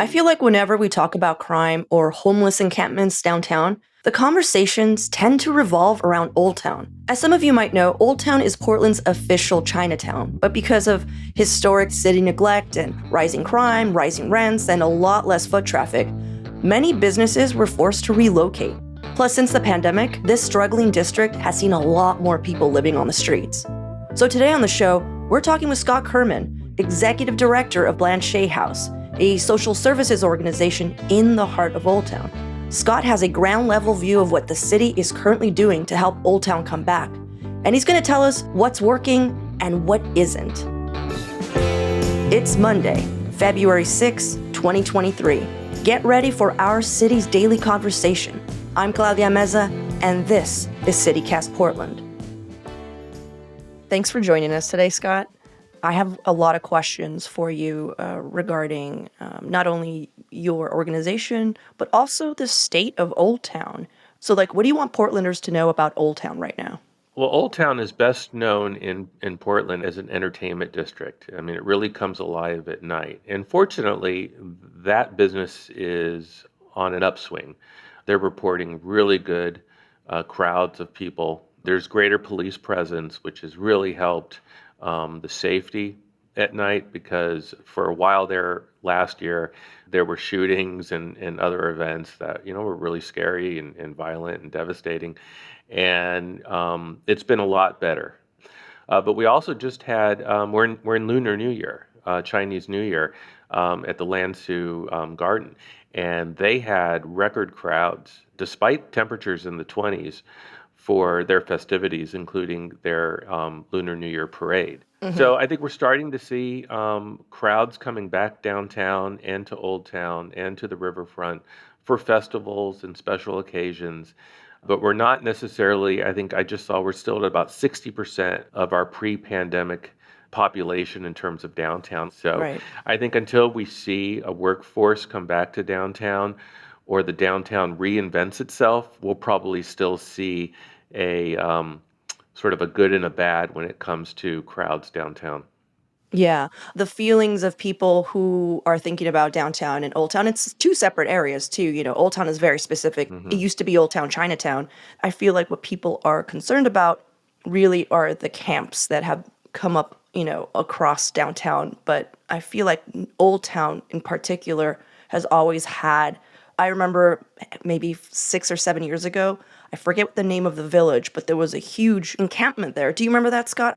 I feel like whenever we talk about crime or homeless encampments downtown, the conversations tend to revolve around Old Town. As some of you might know, Old Town is Portland's official Chinatown, but because of historic city neglect and rising crime, rising rents, and a lot less foot traffic, many businesses were forced to relocate. Plus, since the pandemic, this struggling district has seen a lot more people living on the streets. So today on the show, we're talking with Scott Kerman, Executive Director of Blanchet House, a social services organization in the heart of Old Town. Scott has a ground level view of what the city is currently doing to help Old Town come back. And he's going to tell us what's working and what isn't. It's Monday, February 6, 2023. Get ready for our city's daily conversation. I'm Claudia Meza, and this is CityCast Portland. Thanks for joining us today, Scott. I have a lot of questions for you regarding not only your organization, but also the state of Old Town. So, what do you want Portlanders to know about Old Town right now? Well, Old Town is best known in Portland as an entertainment district. I mean, it really comes alive at night. And fortunately, that business is on an upswing. They're reporting really good crowds of people. There's greater police presence, which has really helped the safety at night, because for a while there last year, there were shootings and other events that, were really scary and violent and devastating. And it's been a lot better. But we also just had, we're in Lunar New Year, Chinese New Year, at the Lansu Garden. And they had record crowds, despite temperatures in the 20s, for their festivities, including their Lunar New Year parade. Mm-hmm. So I think we're starting to see crowds coming back downtown and to Old Town and to the riverfront for festivals and special occasions. But we're not necessarily, I think I just saw we're still at about 60% of our pre-pandemic population in terms of downtown. So right. I think until we see a workforce come back to downtown or the downtown reinvents itself, we'll probably still see a sort of a good and a bad when it comes to crowds downtown. Yeah, the feelings of people who are thinking about downtown and Old Town, it's two separate areas too. Old Town is very specific. Mm-hmm. It used to be Old Town Chinatown. I feel like what people are concerned about really are the camps that have come up, across downtown. But I feel like Old Town in particular has always had, I remember maybe 6 or 7 years ago, I forget the name of the village, but there was a huge encampment there. Do you remember that, Scott?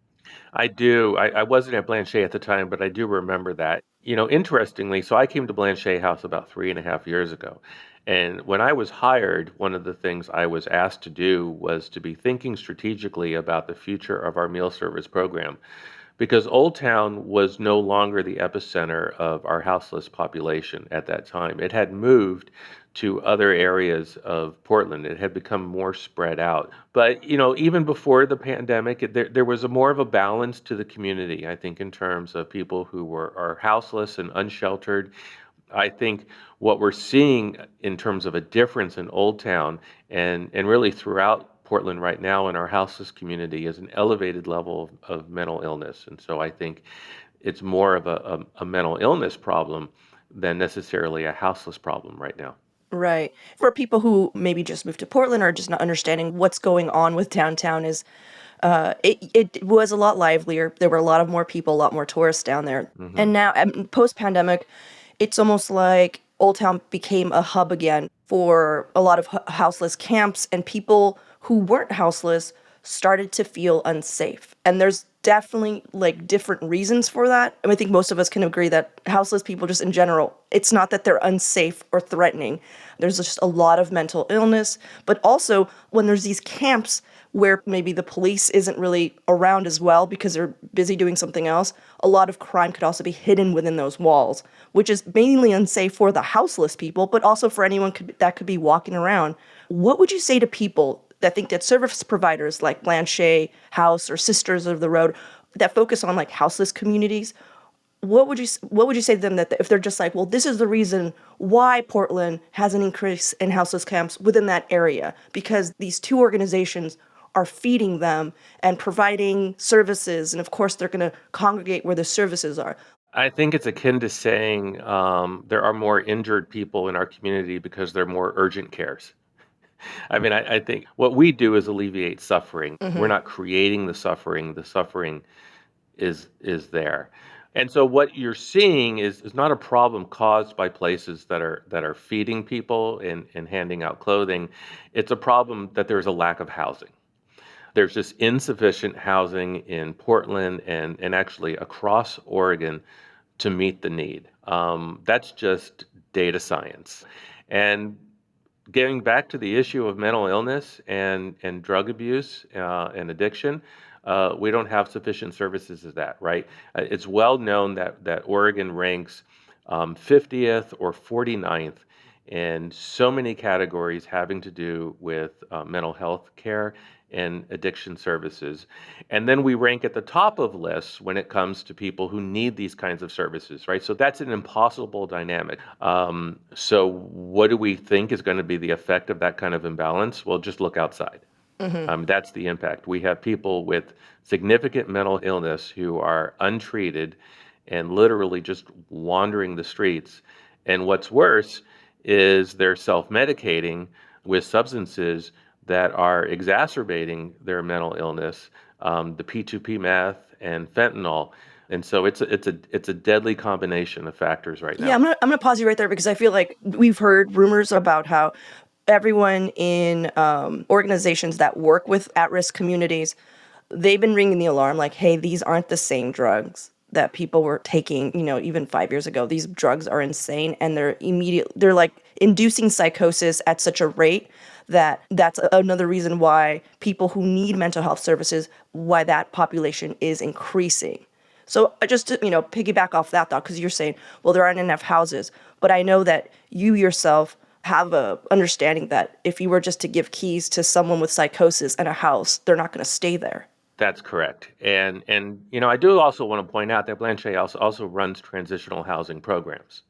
I do. I wasn't at Blanchet at the time, but I do remember that. Interestingly, so I came to Blanchet House about 3.5 years ago. And when I was hired, one of the things I was asked to do was to be thinking strategically about the future of our meal service program, because Old Town was no longer the epicenter of our houseless population at that time. It had moved to other areas of Portland. It had become more spread out. But, even before the pandemic, there was more of a balance to the community, I think, in terms of people who are houseless and unsheltered. I think what we're seeing in terms of a difference in Old Town and really throughout Portland right now in our houseless community is an elevated level of mental illness. And so I think it's more of a mental illness problem than necessarily a houseless problem right now. Right. For people who maybe just moved to Portland or just not understanding what's going on with downtown is it was a lot livelier. There were a lot of more people, a lot more tourists down there. Mm-hmm. And now, post-pandemic, it's almost like Old Town became a hub again for a lot of houseless camps, and people who weren't houseless started to feel unsafe. And there's definitely different reasons for that. I think most of us can agree that houseless people just in general, it's not that they're unsafe or threatening. There's just a lot of mental illness, but also when there's these camps where maybe the police isn't really around as well because they're busy doing something else, a lot of crime could also be hidden within those walls, which is mainly unsafe for the houseless people, but also for anyone that could be walking around. What would you say to people that think that service providers like Blanchet House or Sisters of the Road that focus on houseless communities, what would you say to them that if they're just well, this is the reason why Portland has an increase in houseless camps within that area, because these two organizations are feeding them and providing services. And of course, they're going to congregate where the services are. I think it's akin to saying there are more injured people in our community because there are more urgent cares. I mean, I think what we do is alleviate suffering. We're Hmm. not creating the suffering. The suffering is there. And so what you're seeing is not a problem caused by places that are feeding people and handing out clothing. It's a problem that there's a lack of housing. There's just insufficient housing in Portland and actually across Oregon to meet the need. That's just data science. And getting back to the issue of mental illness and drug abuse and addiction, we don't have sufficient services as that, right? It's well known that Oregon ranks 50th or 49th in so many categories having to do with mental health care and addiction services. And then we rank at the top of lists when it comes to people who need these kinds of services, right? So that's an impossible dynamic. So what do we think is going to be the effect of that kind of imbalance? Well, just look outside. Hmm. That's the impact. We have people with significant mental illness who are untreated and literally just wandering the streets. And what's worse is they're self medicating with substances that are exacerbating their mental illness, the P2P meth and fentanyl. And so it's a deadly combination of factors right Yeah, now. I'm gonna pause you right there because I feel like we've heard rumors about how everyone in organizations that work with at-risk communities, they've been ringing the alarm like, hey, these aren't the same drugs that people were taking, even 5 years ago. These drugs are insane, and they're like inducing psychosis at such a rate that that's another reason why people who need mental health services, why that population is increasing. So just to, piggyback off that thought, because you're saying, well, there aren't enough houses, but I know that you yourself have a understanding that if you were just to give keys to someone with psychosis and a house, they're not going to stay there. That's correct. And I do also want to point out that Blanche also runs transitional housing programs.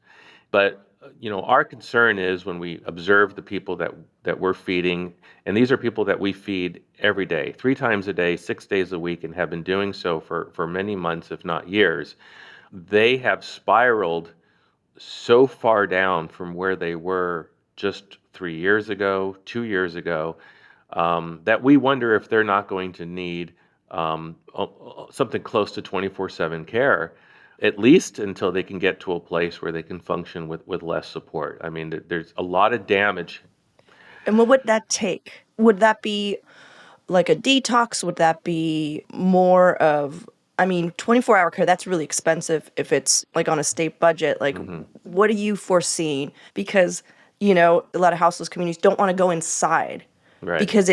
But our concern is when we observe the people that we're feeding, and these are people that we feed every day, 3 times a day, 6 days a week, and have been doing so for many months, if not years. They have spiraled so far down from where they were just 3 years ago, 2 years ago, that we wonder if they're not going to need something close to 24/7 care, at least until they can get to a place where they can function with less support. I mean, there's a lot of damage. And what would that take? Would that be like a detox? Would that be more of, 24-hour care, that's really expensive if it's like on a state budget. Like, Hmm. what are you foreseeing? Because, a lot of houseless communities don't want to go inside Right. because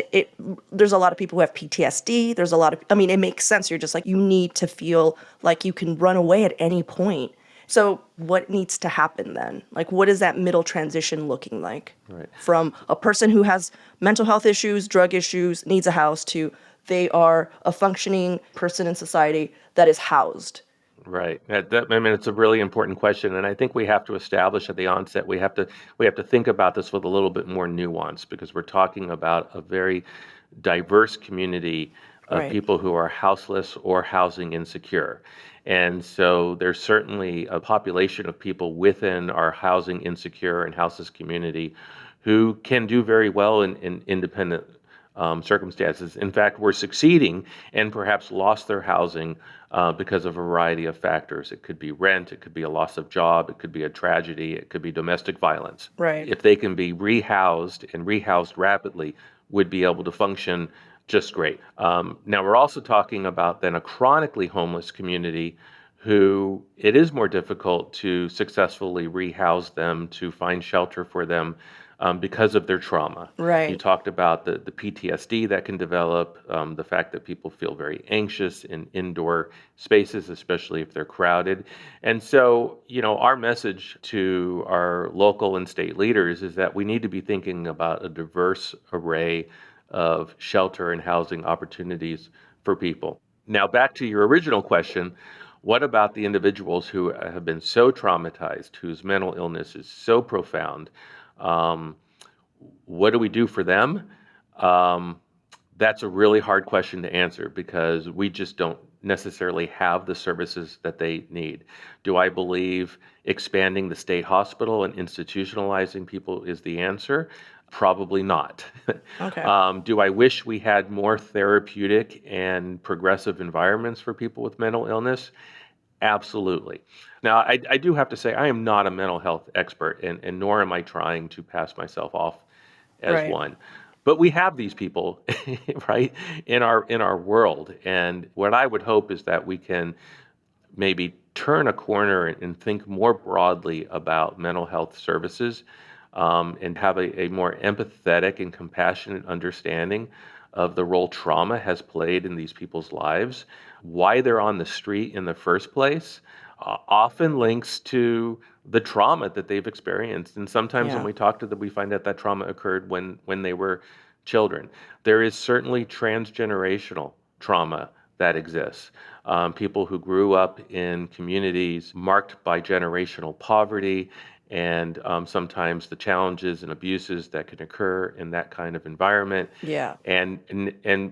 there's a lot of people who have PTSD. There's a lot of, it makes sense. You're just like, you need to feel like you can run away at any point. So what needs to happen then? Like, what is that middle transition looking like Right. from a person who has mental health issues, drug issues, needs a house to they are a functioning person in society that is housed? Right. I mean, it's a really important question, and I think we have to establish at the onset we have to think about this with a little bit more nuance because we're talking about a very diverse community of Right. people who are houseless or housing insecure. And so there's certainly a population of people within our housing insecure and houseless community who can do very well in independent circumstances. In fact, were succeeding and perhaps lost their housing because of a variety of factors. It could be rent, it could be a loss of job, it could be a tragedy, it could be domestic violence. Right. If they can be rehoused and rehoused rapidly, would be able to function just great. Now, we're also talking about then a chronically homeless community who it is more difficult to successfully rehouse them, to find shelter for them because of their trauma. You Right. talked about the PTSD that can develop, the fact that people feel very anxious in indoor spaces, especially if they're crowded. And so, our message to our local and state leaders is that we need to be thinking about a diverse array of shelter and housing opportunities for people. Now, back to your original question, what about the individuals who have been so traumatized, whose mental illness is so profound? Um, what do we do for them? Um, That's a really hard question to answer because we just don't necessarily have the services that they need. Do I believe expanding the state hospital and institutionalizing people is the answer? Probably not. Okay. Do I wish we had more therapeutic and progressive environments for people with mental illness? Absolutely. Now, I do have to say, I am not a mental health expert, and nor am I trying to pass myself off as Right. one. But we have these people, right, in our world. And what I would hope is that we can maybe turn a corner and think more broadly about mental health services, and have a more empathetic and compassionate understanding of the role trauma has played in these people's lives, why they're on the street in the first place, often links to the trauma that they've experienced. And sometimes when Yeah. we talk to them, we find out that trauma occurred when they were children. There is certainly transgenerational trauma that exists. People who grew up in communities marked by generational poverty and sometimes the challenges and abuses that can occur in that kind of environment, Yeah. and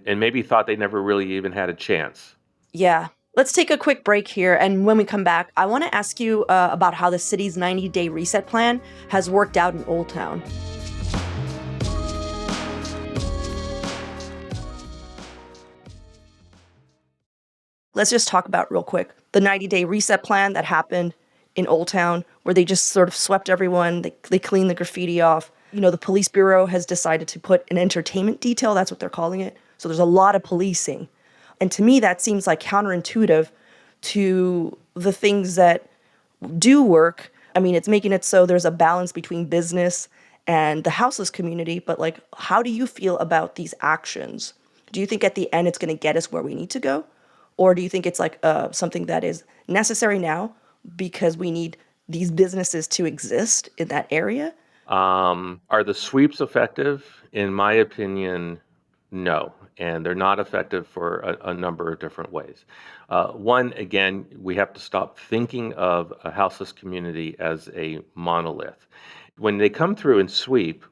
maybe thought they never really even had a chance. Yeah. Let's take a quick break here. And when we come back, I want to ask you about how the city's 90-day reset plan has worked out in Old Town. Let's just talk about real quick the 90-day reset plan that happened in Old Town, where they just sort of swept everyone, they cleaned the graffiti off. The police bureau has decided to put an entertainment detail, that's what they're calling it. So there's a lot of policing. And to me, that seems like counterintuitive to the things that do work. I mean, it's making it so there's a balance between business and the houseless community, but like, how do you feel about these actions? Do you think at the end it's going to get us where we need to go? Or do you think it's like something that is necessary now because we need these businesses to exist in that area? Are the sweeps effective? In my opinion, no. And they're not effective for a number of different ways. One, again, we have to stop thinking of a houseless community as a monolith. When they come through and sweep,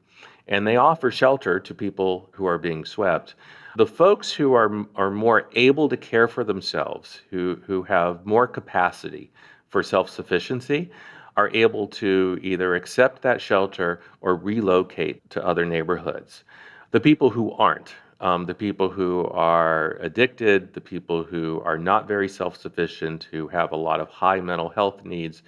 and they offer shelter to people who are being swept, the folks who are more able to care for themselves, who have more capacity for self-sufficiency, are able to either accept that shelter or relocate to other neighborhoods. The people who aren't, the people who are addicted, the people who are not very self-sufficient, who have a lot of high mental health needs,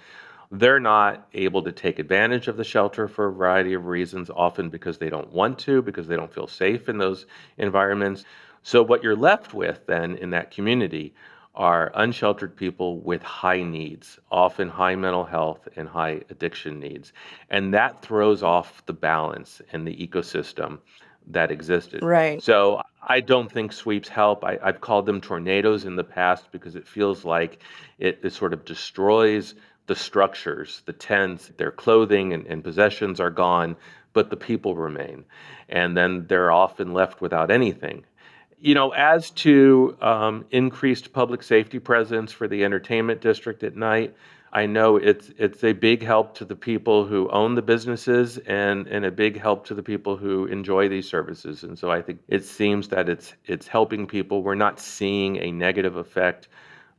they're not able to take advantage of the shelter for a variety of reasons, often because they don't want to, because they don't feel safe in those environments. So, what you're left with then in that community are unsheltered people with high needs, often high mental health and high addiction needs. And that throws off the balance in the ecosystem that existed. Right. So, I don't think sweeps help. I've called them tornadoes in the past because it feels like it sort of destroys the structures, the tents, their clothing and possessions are gone, but the people remain. And then they're often left without anything. As to increased public safety presence for the entertainment district at night, I know it's a big help to the people who own the businesses and a big help to the people who enjoy these services. And so I think it seems that it's helping people. We're not seeing a negative effect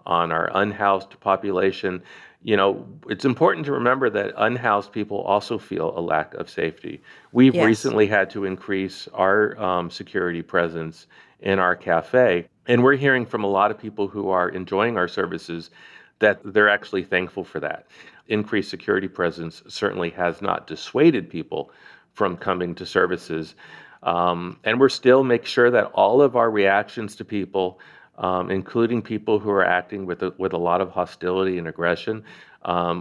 on our unhoused population. It's important to remember that unhoused people also feel a lack of safety. We've Yes. recently had to increase our security presence in our cafe, and we're hearing from a lot of people who are enjoying our services that they're actually thankful for that. Increased security presence certainly has not dissuaded people from coming to services. And we're still make sure that all of our reactions to people, including people who are acting with a lot of hostility and aggression,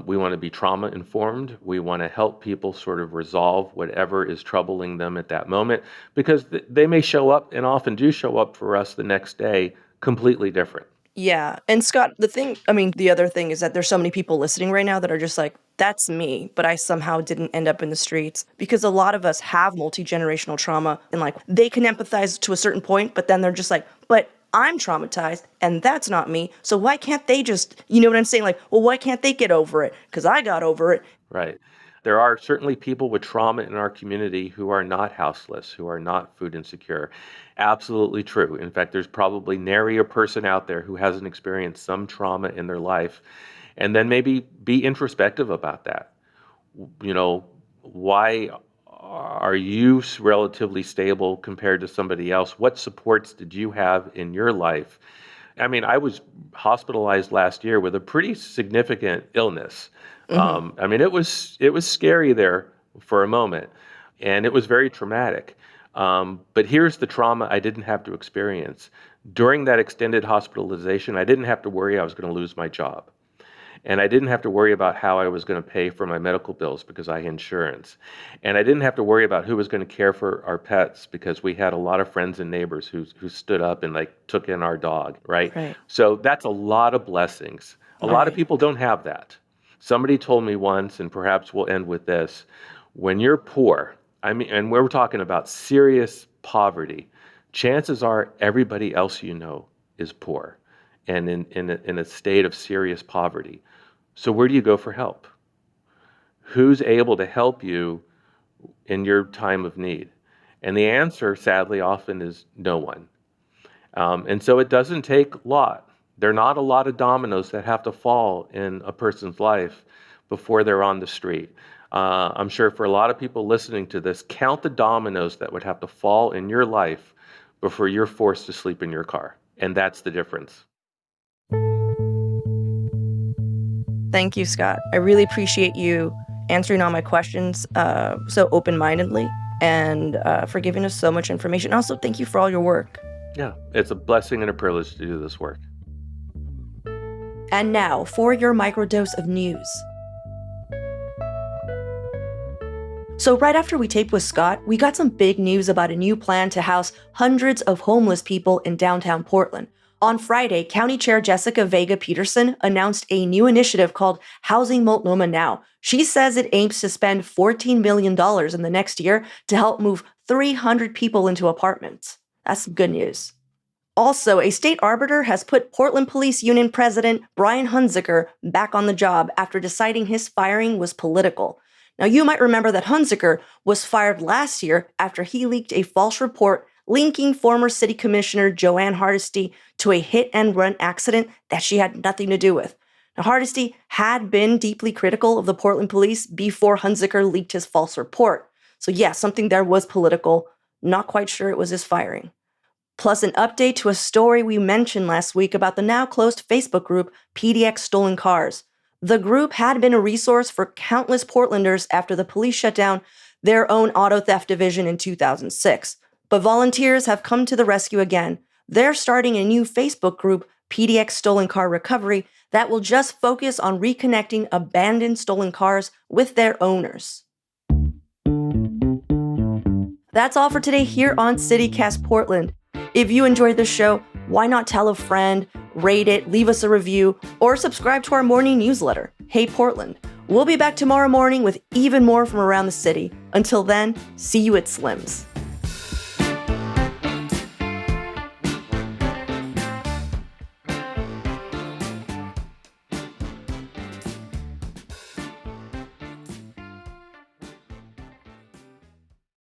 we want to be trauma informed. We want to help people sort of resolve whatever is troubling them at that moment, because they may show up, and often do show up for us the next day completely different. Yeah. And Scott, the other thing is that there's so many people listening right now that are just like, that's me, but I somehow didn't end up in the streets because a lot of us have multi-generational trauma and like they can empathize to a certain point, but then they're just like, but I'm traumatized and that's not me. So why can't they just, you know what I'm saying? Like, well, why can't they get over it? Because I got over it. Right. There are certainly people with trauma in our community who are not houseless, who are not food insecure. Absolutely true. In fact, there's probably nary a person out there who hasn't experienced some trauma in their life. And then maybe be introspective about that. You know, why are you relatively stable compared to somebody else? What supports did you have in your life? I mean, I was hospitalized last year with a pretty significant illness. Hmm. I mean, it was scary there for a moment, and it was very traumatic. But here's the trauma I didn't have to experience. During that extended hospitalization, I didn't have to worry I was going to lose my job. And I didn't have to worry about how I was going to pay for my medical bills because I had insurance. And I didn't have to worry about who was going to care for our pets because we had a lot of friends and neighbors who stood up and like took in our dog, right? Right. So that's a lot of blessings. A lot of Right. people don't have that. Somebody told me once, and perhaps we'll end with this, when you're poor, I mean, and we're talking about serious poverty, chances are everybody else you know is poor and in a state of serious poverty. So where do you go for help? Who's able to help you in your time of need? And the answer, sadly, often is no one. And so it doesn't take a lot. There are not a lot of dominoes that have to fall in a person's life before they're on the street. I'm sure for a lot of people listening to this, count the dominoes that would have to fall in your life before you're forced to sleep in your car. And that's the difference. Thank you, Scott. I really appreciate you answering all my questions so open-mindedly and for giving us so much information. Also, thank you for all your work. Yeah, it's a blessing and a privilege to do this work. And now for your microdose of news. So right after we taped with Scott, we got some big news about a new plan to house hundreds of homeless people in downtown Portland. On Friday, County Chair Jessica Vega Peterson announced a new initiative called Housing Multnomah Now. She says it aims to spend $14 million in the next year to help move 300 people into apartments. That's some good news. Also, a state arbiter has put Portland Police Union President Brian Hunziker back on the job after deciding his firing was political. Now, you might remember that Hunziker was fired last year after he leaked a false report linking former city commissioner Joanne Hardesty to a hit-and-run accident that she had nothing to do with. Now, Hardesty had been deeply critical of the Portland police before Hunziker leaked his false report. So yeah, something there was political. Not quite sure it was his firing. Plus an update to a story we mentioned last week about the now-closed Facebook group PDX Stolen Cars. The group had been a resource for countless Portlanders after the police shut down their own auto theft division in 2006. But volunteers have come to the rescue again. They're starting a new Facebook group, PDX Stolen Car Recovery, that will just focus on reconnecting abandoned stolen cars with their owners. That's all for today here on CityCast Portland. If you enjoyed the show, why not tell a friend, rate it, leave us a review, or subscribe to our morning newsletter, Hey Portland. We'll be back tomorrow morning with even more from around the city. Until then, see you at Slim's.